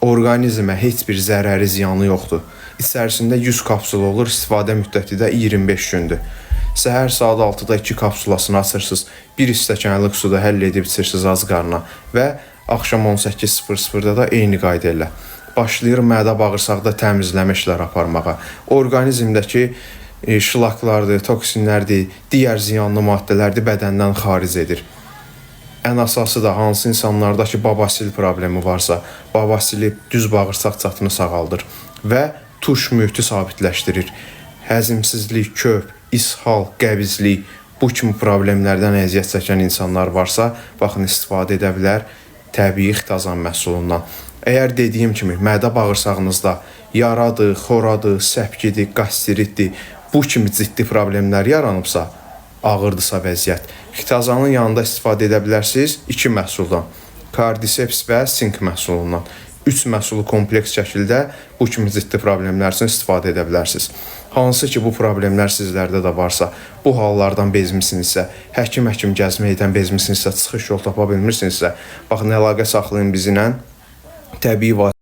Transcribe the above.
Orqanizmə heç bir zərəri, ziyanı yoxdur. İçərisində 100 kapsul olur, istifadə müddəti də 25 gündür. Səhər saat 6-da 2 kapsulasını açırsınız, 1 stəkanlıq suda həll edib içirsiniz az qarına və axşam 18:00-da da eyni qayda ilə başlayır mədə bağırsaqda təmizləmə işləri aparmağa. Orqanizmdəki şlaklardır, toksinlərdir, digər ziyanlı maddələrdir bədəndən xaric edir. Ən əsası da hansı insanlarda ki, babasil problemi varsa, babasili düz bağırsaq çatını sağaldır və tuş mühiti sabitləşdirir. Həzmsizlik, köp, ishal, qəbizlik, bu kimi problemlərdən əziyyət çəkən insanlar varsa, baxın, istifadə edə bilər təbii ixtazan məhsulundan. Əgər dediyim kimi, mədə bağırsağınızda yaradır, xoradır, səpkidir, qastritdir, bu kimi ciddi problemlər yaranıbsa, ağırdısa vəziyyət, ixtazanın yanında istifadə edə bilərsiniz 2 məhsuldan, kardiseps və sink məhsulundan. 3 məhsulu kompleks şəkildə bu kimi ciddi problemlər üçün istifadə edə bilərsiniz. Hansı ki, bu problemlər sizlərdə də varsa, bu hallardan bezmisinizsə, həkim gəzməkdən bezmisinizsə, çıxış yol tapa bilmirsinizsə, baxın, əlaqə saxlayın bizimlə, təbii vasitə